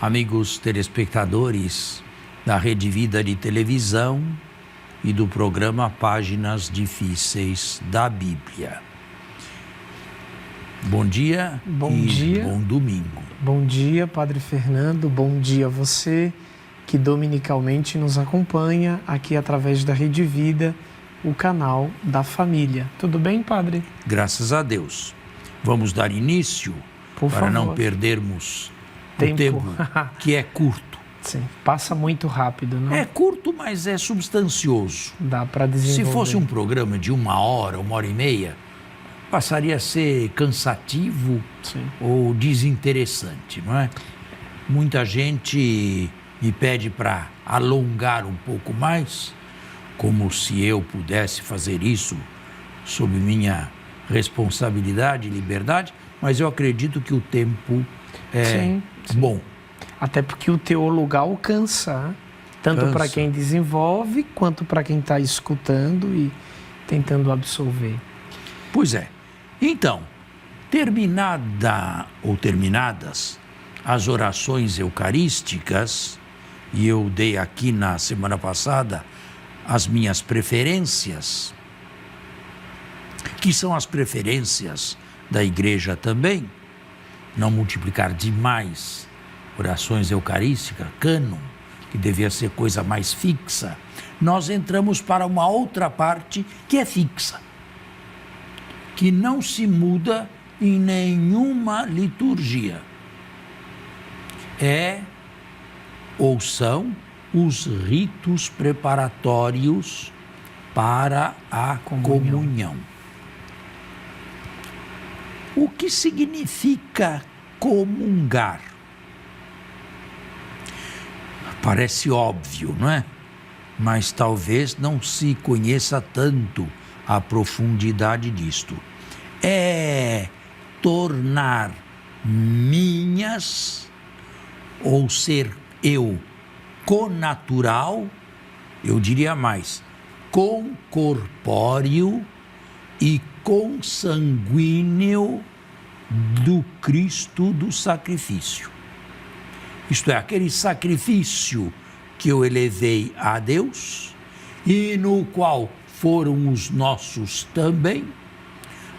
amigos telespectadores da Rede Vida de televisão e do programa Páginas Difíceis da Bíblia. Bom dia e bom domingo. Bom dia, Padre Fernando. Bom dia a você que dominicalmente nos acompanha aqui através da Rede Vida, o canal da família. Tudo bem, Padre? Graças a Deus. Vamos dar início para não perdermos o tempo que é curto. Sim, passa muito rápido, não? É curto, mas é substancioso. Dá para desenvolver. Se fosse um programa de 1 hora e meia, passaria a ser cansativo, sim, ou desinteressante, não é? Muita gente me pede para alongar um pouco mais, como se eu pudesse fazer isso sob minha responsabilidade e liberdade, mas eu acredito que o tempo é bom. Até porque o teólogo alcança, tanto para quem desenvolve, quanto para quem está escutando e tentando absorver. Pois é. Então, terminadas as orações eucarísticas, e eu dei aqui na semana passada as minhas preferências, que são as preferências da igreja também, não multiplicar demais orações eucarísticas, cânon, que devia ser coisa mais fixa. Nós entramos para uma outra parte que é fixa, que não se muda em nenhuma liturgia. São os ritos preparatórios para a comunhão. O que significa comungar? Parece óbvio, não é? Mas talvez não se conheça tanto a profundidade disto. É tornar minhas, ou ser eu connatural, eu diria mais, concorpóreo e consanguíneo do Cristo do sacrifício. Isto é, aquele sacrifício que eu elevei a Deus e no qual foram os nossos também,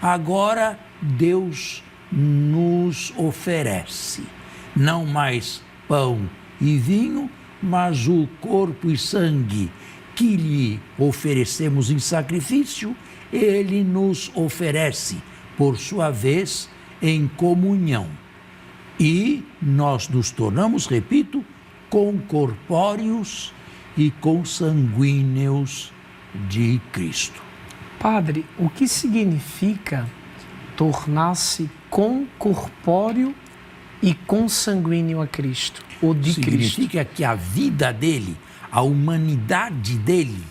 agora Deus nos oferece, não mais pão e vinho, mas o corpo e sangue que lhe oferecemos em sacrifício, ele nos oferece, por sua vez, em comunhão. E nós nos tornamos, repito, concorpóreos e consanguíneos de Cristo. Padre, o que significa tornar-se concorpóreo e consanguíneo a Cristo, ou de Cristo? Significa que a vida dele, a humanidade dele,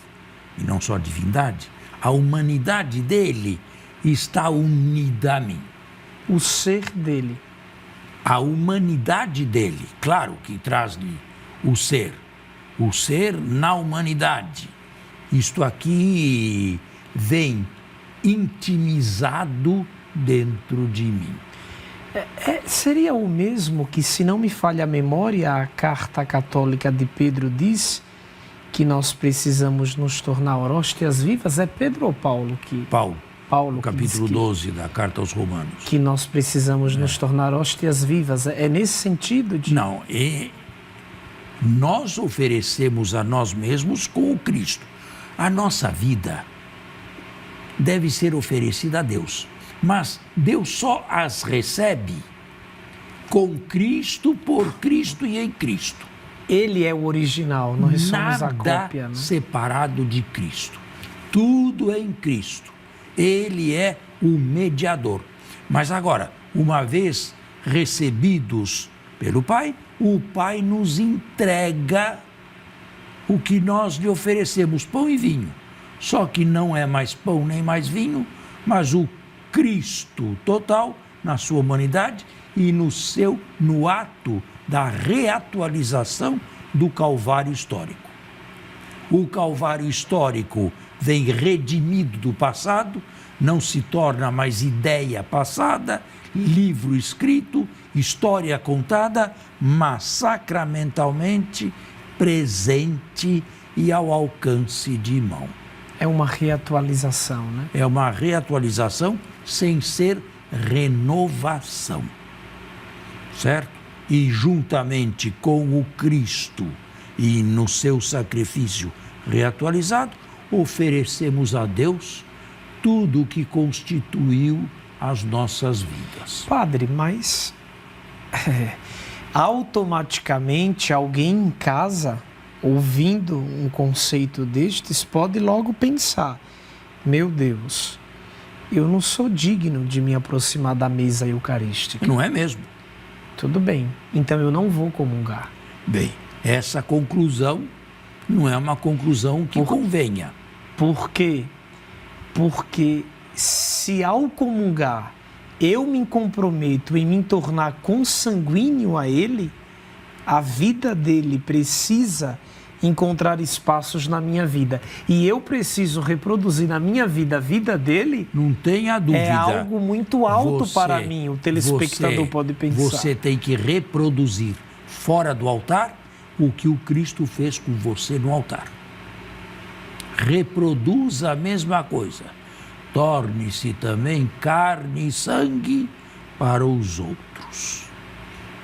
e não só a divindade, a humanidade dele está unida a mim. O ser dele. A humanidade dele, claro que traz-lhe o ser na humanidade. Isto aqui vem intimizado dentro de mim. Seria o mesmo que, se não me falha a memória, a carta católica de Pedro diz que nós precisamos nos tornar hóstias vivas? É Pedro ou Paulo que... Paulo, no capítulo 12 da Carta aos Romanos. Que nós precisamos nos tornar hóstias vivas. É nesse sentido de... Não, nós oferecemos a nós mesmos com o Cristo. A nossa vida deve ser oferecida a Deus, mas Deus só as recebe com Cristo, por Cristo e em Cristo. Ele é o original, nós somos a cópia. Nada separado de Cristo. Tudo é em Cristo. Ele é o mediador. Mas agora, uma vez recebidos pelo Pai, o Pai nos entrega o que nós lhe oferecemos, pão e vinho. Só que não é mais pão nem mais vinho, mas o Cristo total na sua humanidade e no ato da reatualização do Calvário histórico. O Calvário histórico vem redimido do passado, não se torna mais ideia passada, livro escrito, história contada, mas sacramentalmente presente e ao alcance de mão. É uma reatualização, né? É uma reatualização sem ser renovação, certo? E juntamente com o Cristo e no seu sacrifício reatualizado, oferecemos a Deus tudo o que constituiu as nossas vidas. Padre, mas automaticamente alguém em casa, ouvindo um conceito destes, pode logo pensar: meu Deus, eu não sou digno de me aproximar da mesa eucarística. Não é mesmo? Tudo bem, então eu não vou comungar. Bem, essa conclusão não é uma conclusão que convenha. Por quê? Porque se ao comungar eu me comprometo em me tornar consanguíneo a ele, a vida dele precisa encontrar espaços na minha vida. E eu preciso reproduzir na minha vida a vida dele. Não tenha dúvida. É algo muito alto para mim, o telespectador pode pensar. Você tem que reproduzir fora do altar o que o Cristo fez com você no altar. Reproduza a mesma coisa. Torne-se também carne e sangue para os outros,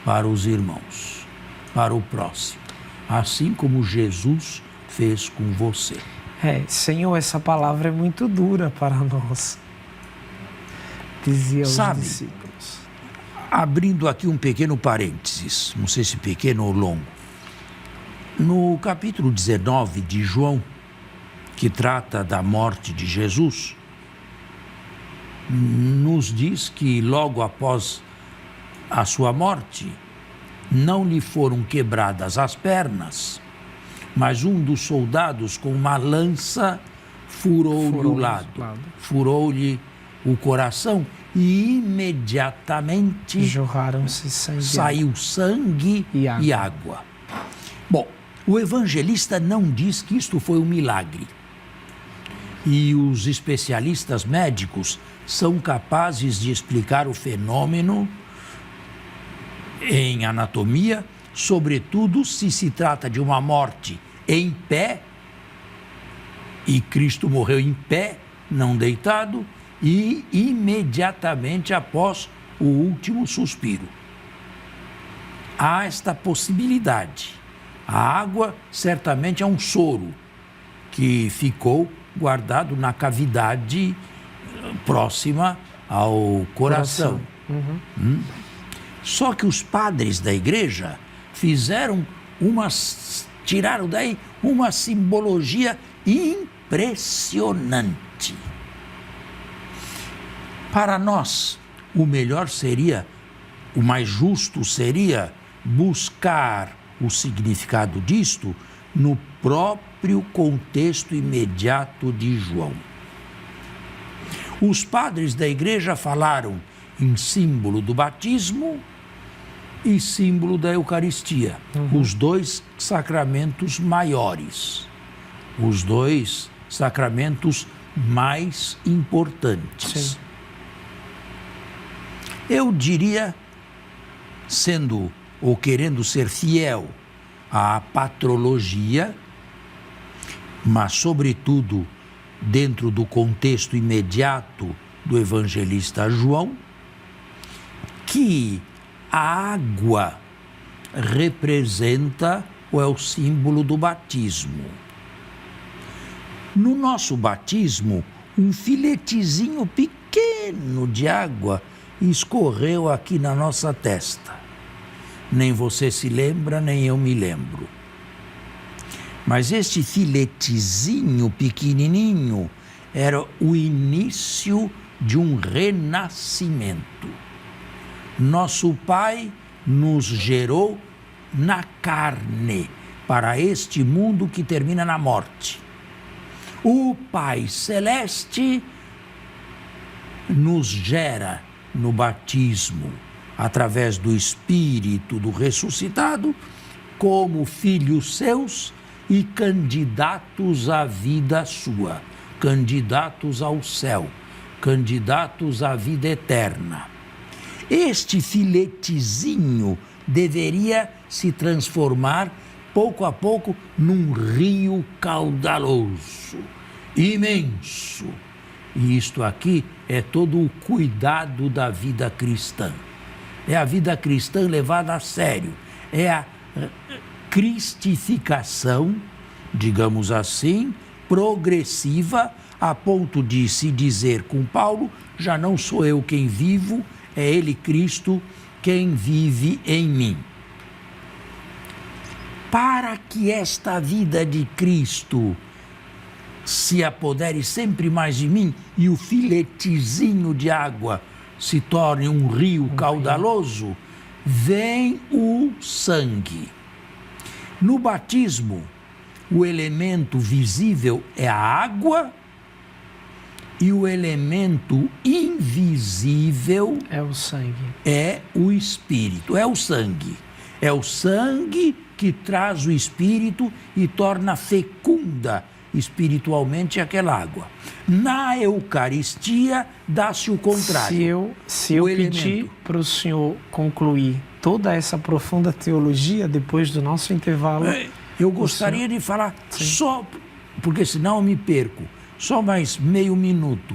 para os irmãos, para o próximo, assim como Jesus fez com você. Senhor, essa palavra é muito dura para nós, dizia os discípulos. Abrindo aqui um pequeno parênteses, não sei se pequeno ou longo, no capítulo 19 de João, que trata da morte de Jesus, nos diz que logo após a sua morte, não lhe foram quebradas as pernas, mas um dos soldados com uma lança furou-lhe o lado, furou-lhe o coração e imediatamente jorraram-se sangue, saiu sangue e água. Bom, o evangelista não diz que isto foi um milagre. E os especialistas médicos são capazes de explicar o fenômeno em anatomia, sobretudo se trata de uma morte em pé, e Cristo morreu em pé, não deitado, e imediatamente após o último suspiro. Há esta possibilidade. A água certamente é um soro que ficou guardado na cavidade próxima ao coração. Só que os padres da igreja tiraram daí uma simbologia impressionante. Para nós, o melhor seria, o mais justo seria buscar o significado disto no próprio contexto imediato de João. Os padres da igreja falaram em símbolo do batismo e símbolo da Eucaristia, os dois sacramentos maiores, os dois sacramentos mais importantes. Sim. Eu diria, sendo ou querendo ser fiel à patrologia, mas sobretudo dentro do contexto imediato do evangelista João, que a água representa ou é o símbolo do batismo. No nosso batismo, um filetezinho pequeno de água escorreu aqui na nossa testa. Nem você se lembra, nem eu me lembro. Mas este filetezinho pequenininho era o início de um renascimento. Nosso Pai nos gerou na carne para este mundo que termina na morte. O Pai Celeste nos gera no batismo, através do Espírito do ressuscitado, como filhos seus e candidatos à vida sua, candidatos ao céu, candidatos à vida eterna. Este filetezinho deveria se transformar, pouco a pouco, num rio caudaloso, imenso. E isto aqui é todo o cuidado da vida cristã. É a vida cristã levada a sério. É a cristificação, digamos assim, progressiva, a ponto de se dizer com Paulo: já não sou eu quem vivo, é Ele, Cristo, quem vive em mim. Para que esta vida de Cristo se apodere sempre mais de mim e o filetezinho de água se torne um rio caudaloso, vem o sangue. No batismo, o elemento visível é a água e o elemento invisível é o sangue. É o Espírito, é o sangue. É o sangue que traz o Espírito e torna fecunda espiritualmente aquela água. Na Eucaristia, dá-se o contrário. Se eu pedir para o senhor concluir toda essa profunda teologia depois do nosso intervalo... Eu gostaria de falar só, porque senão eu me perco, só mais meio minuto.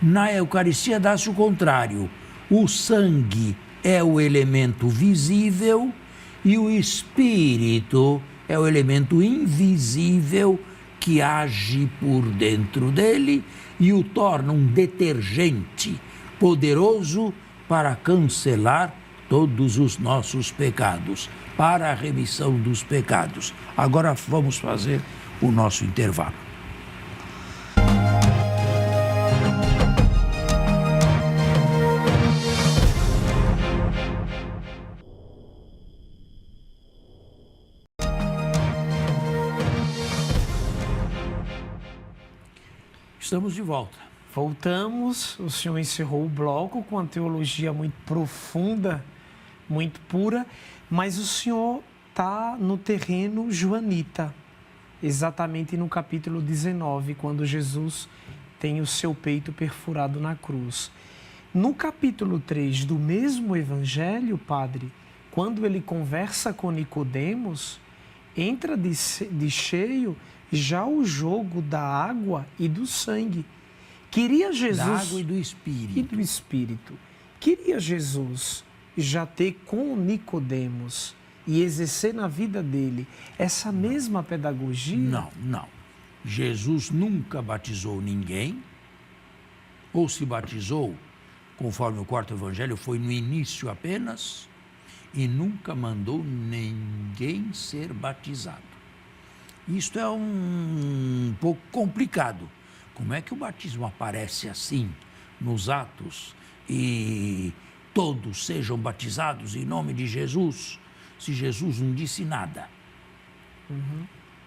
Na Eucaristia, dá-se o contrário. O sangue é o elemento visível e o Espírito é o elemento invisível que age por dentro dele e o torna um detergente poderoso para cancelar todos os nossos pecados, para a remissão dos pecados. Agora vamos fazer o nosso intervalo. Estamos de volta. Voltamos, o senhor encerrou o bloco com uma teologia muito profunda, muito pura, mas o senhor está no terreno joanita, exatamente no capítulo 19, quando Jesus tem o seu peito perfurado na cruz. No capítulo 3 do mesmo evangelho, padre, quando ele conversa com Nicodemos, entra de cheio já o jogo da água e do sangue. Queria Jesus... Da água e do Espírito. E do Espírito. Queria Jesus já ter com Nicodemos e exercer na vida dele essa mesma pedagogia? Não. Jesus nunca batizou ninguém, ou se batizou, conforme o quarto evangelho, foi no início apenas, e nunca mandou ninguém ser batizado. Isto é um pouco complicado. Como é que o batismo aparece assim nos Atos e todos sejam batizados em nome de Jesus, se Jesus não disse nada?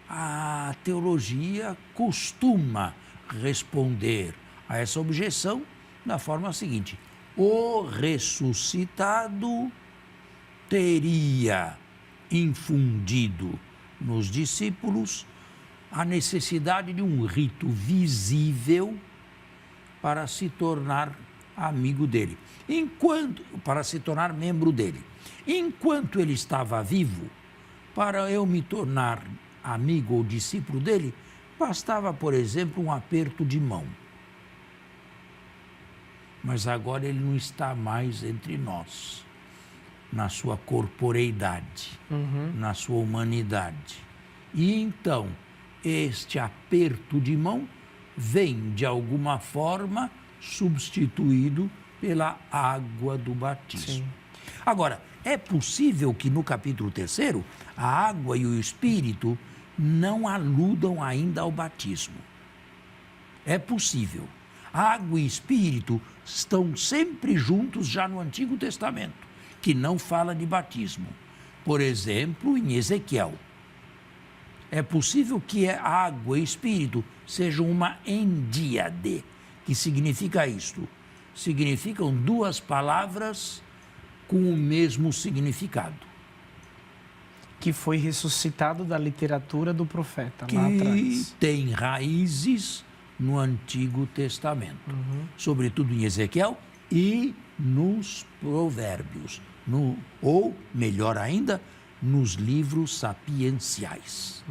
A teologia costuma responder a essa objeção da forma seguinte: o ressuscitado teria infundido nos discípulos a necessidade de um rito visível para se tornar amigo dele, para se tornar membro dele. Enquanto ele estava vivo, para eu me tornar amigo ou discípulo dele, bastava, por exemplo, um aperto de mão. Mas agora ele não está mais entre nós, na sua corporeidade, na sua humanidade. E então, este aperto de mão vem, de alguma forma, substituído pela água do batismo. Sim. Agora, é possível que no capítulo 3, a água e o Espírito não aludam ainda ao batismo. É possível. Água e Espírito estão sempre juntos já no Antigo Testamento, que não fala de batismo. Por exemplo, em Ezequiel. É possível que a água e Espírito sejam uma endíade. Que significa isto? Significam duas palavras com o mesmo significado. Que foi ressuscitado da literatura do profeta que lá atrás. tem raízes no Antigo Testamento, sobretudo em Ezequiel e nos Provérbios, ou, melhor ainda, nos livros sapienciais.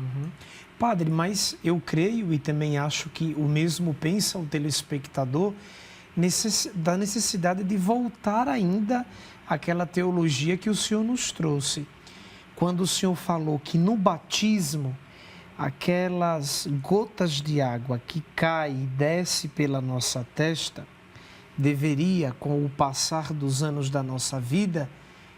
Padre, mas eu creio e também acho que o mesmo pensa o telespectador da necessidade de voltar ainda àquela teologia que o senhor nos trouxe. Quando o senhor falou que no batismo, aquelas gotas de água que cai e desce pela nossa testa, deveria, com o passar dos anos da nossa vida,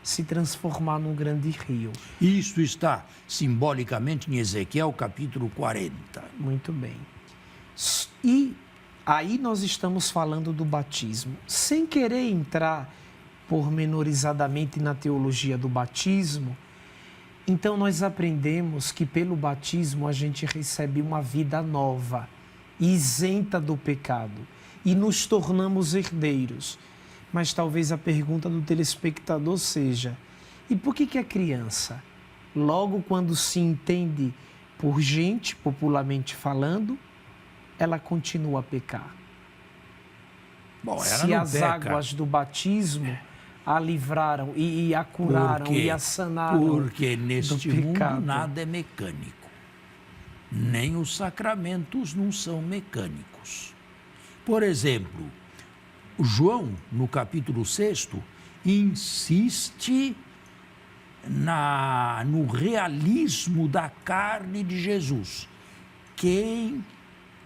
se transformar num grande rio. Isso está simbolicamente em Ezequiel capítulo 40. Muito bem. E aí nós estamos falando do batismo. Sem querer entrar pormenorizadamente na teologia do batismo, então nós aprendemos que pelo batismo a gente recebe uma vida nova, isenta do pecado, e nos tornamos herdeiros. Mas talvez a pergunta do telespectador seja: e por que a criança, logo quando se entende por gente, popularmente falando, ela continua a pecar? Bom, ela se não as peca. Águas do batismo a livraram e a curaram e a sanaram Porque neste mundo pecado. nada é mecânico. Nem os sacramentos não são mecânicos. Por exemplo, João, no capítulo 6, insiste no realismo da carne de Jesus. Quem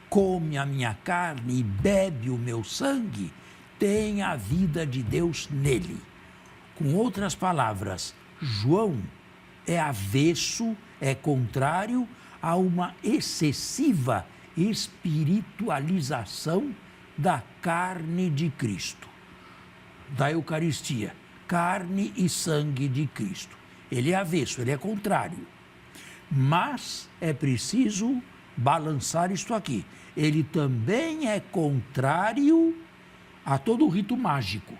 come a minha carne e bebe o meu sangue tem a vida de Deus nele. Com outras palavras, João é avesso, é contrário a uma excessiva espiritualização da carne de Cristo, da Eucaristia, carne e sangue de Cristo. Ele é avesso, ele é contrário. Mas é preciso balançar isto aqui. Ele também é contrário a todo o rito mágico,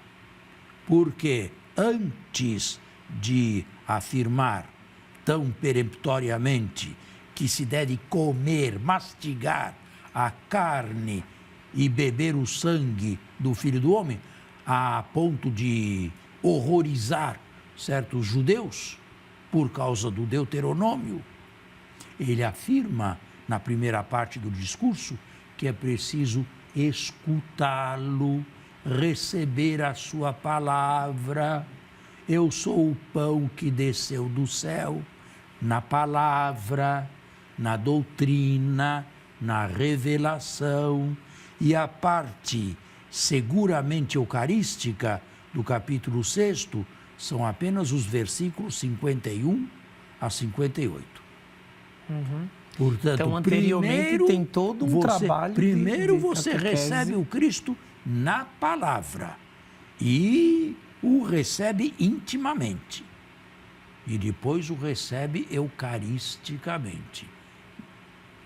porque antes de afirmar tão peremptoriamente que se deve comer, mastigar a carne e beber o sangue do Filho do Homem, a ponto de horrorizar certos judeus por causa do Deuteronômio, ele afirma na primeira parte do discurso que é preciso escutá-lo, receber a sua palavra. Eu sou o pão que desceu do céu, na palavra, na doutrina, na revelação. E a parte seguramente eucarística do capítulo 6 são apenas os versículos 51 a 58. Portanto, então, anteriormente tem todo um trabalho Primeiro de você catequese. recebe o Cristo na palavra e o recebe intimamente. E depois o recebe eucaristicamente.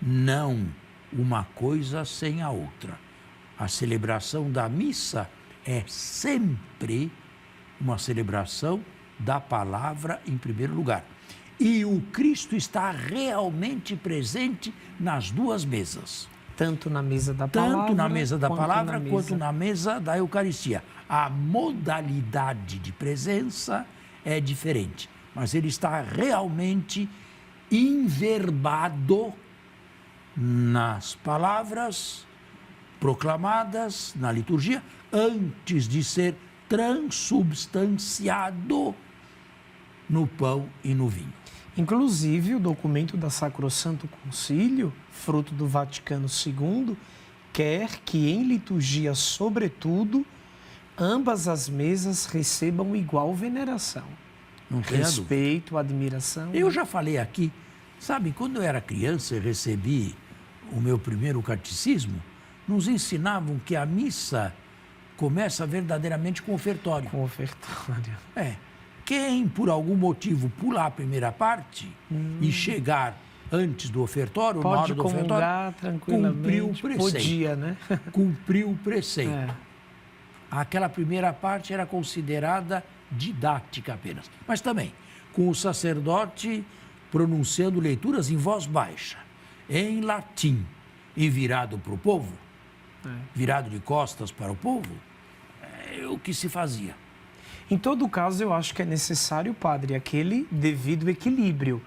Não uma coisa sem a outra. A celebração da missa é sempre uma celebração da palavra em primeiro lugar. E o Cristo está realmente presente nas duas mesas. Tanto na mesa da palavra, Tanto na mesa da palavra quanto na na mesa da Eucaristia. A modalidade de presença é diferente, mas ele está realmente inverbado nas palavras proclamadas na liturgia antes de ser transubstanciado no pão e no vinho. Inclusive, o documento da Sacrosanto Concílio, fruto do Vaticano II, quer que em liturgia, sobretudo, ambas as mesas recebam igual veneração. Não tem respeito, admiração. Eu já falei aqui, sabe, quando eu era criança e recebi o meu primeiro catecismo, nos ensinavam que a missa começa verdadeiramente com ofertório. Com ofertório. Quem, por algum motivo, pular a primeira parte e chegar antes do ofertório, na hora do ofertório, cumpriu o preceito. Podia, né? Cumpriu o preceito. Aquela primeira parte era considerada didática apenas. Mas também, com o sacerdote pronunciando leituras em voz baixa, em latim, e virado para o povo, virado de costas para o povo, é o que se fazia. Em todo caso, eu acho que é necessário, padre, aquele devido equilíbrio.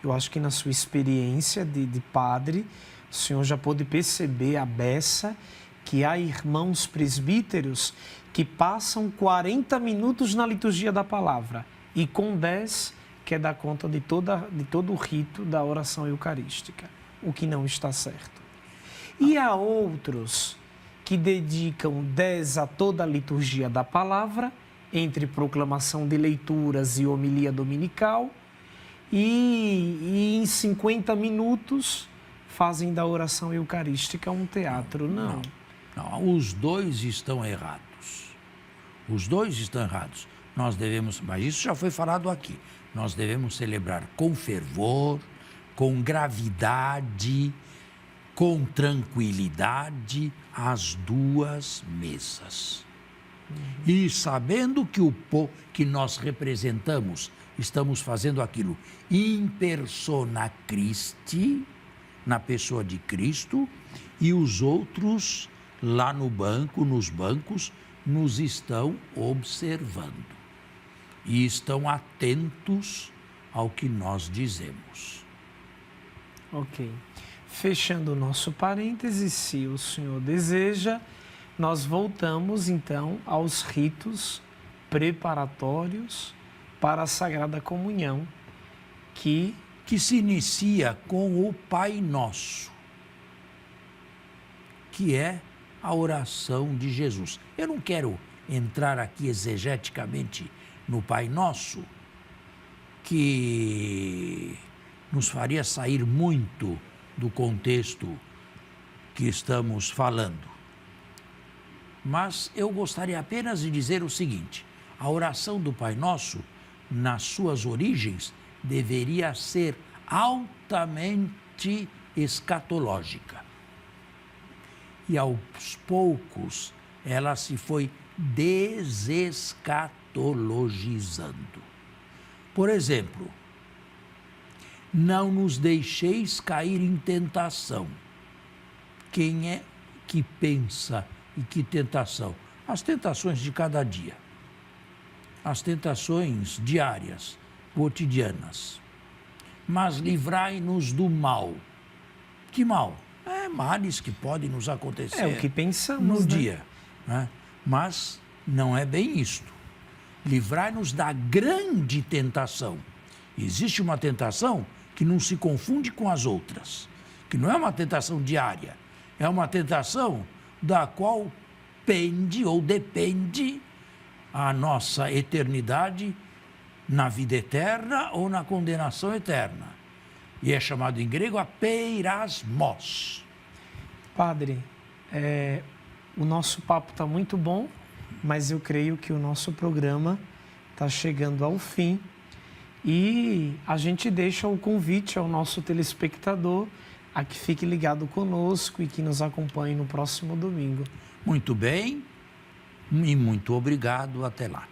Eu acho que na sua experiência de padre, o senhor já pôde perceber a beça que há irmãos presbíteros que passam 40 minutos na liturgia da palavra e com 10 quer dar conta de todo o rito da oração eucarística, o que não está certo. E há outros que dedicam 10 a toda a liturgia da palavra, entre proclamação de leituras e homilia dominical, e em 50 minutos fazem da oração eucarística um teatro. Não. Os dois estão errados. Os dois estão errados. Nós devemos, mas isso já foi falado aqui, nós devemos celebrar com fervor, com gravidade, com tranquilidade as duas mesas. E sabendo que o povo que nós representamos, estamos fazendo aquilo in persona Christi, na pessoa de Cristo, e os outros lá no banco, nos bancos, nos estão observando e estão atentos ao que nós dizemos. Ok. Fechando o nosso parêntese, se o senhor deseja, nós voltamos então aos ritos preparatórios para a Sagrada Comunhão, que se inicia com o Pai Nosso, que é a oração de Jesus. Eu não quero entrar aqui exegeticamente no Pai Nosso, que nos faria sair muito do contexto que estamos falando. Mas eu gostaria apenas de dizer o seguinte: a oração do Pai Nosso, nas suas origens, deveria ser altamente escatológica. E aos poucos ela se foi desescatologizando. Por exemplo, não nos deixeis cair em tentação. Quem é que pensa e que tentação? As tentações de cada dia. As tentações diárias, cotidianas. Mas livrai-nos do mal. Que mal? Males que podem nos acontecer. É o que pensamos no dia. Né? Mas não é bem isto. Livrai-nos da grande tentação. Existe uma tentação que não se confunde com as outras, que não é uma tentação diária, é uma tentação da qual pende ou depende a nossa eternidade na vida eterna ou na condenação eterna. E é chamado em grego a peirasmos. Padre, o nosso papo está muito bom, mas eu creio que o nosso programa está chegando ao fim e a gente deixa o convite ao nosso telespectador a que fique ligado conosco e que nos acompanhe no próximo domingo. Muito bem e muito obrigado. Até lá.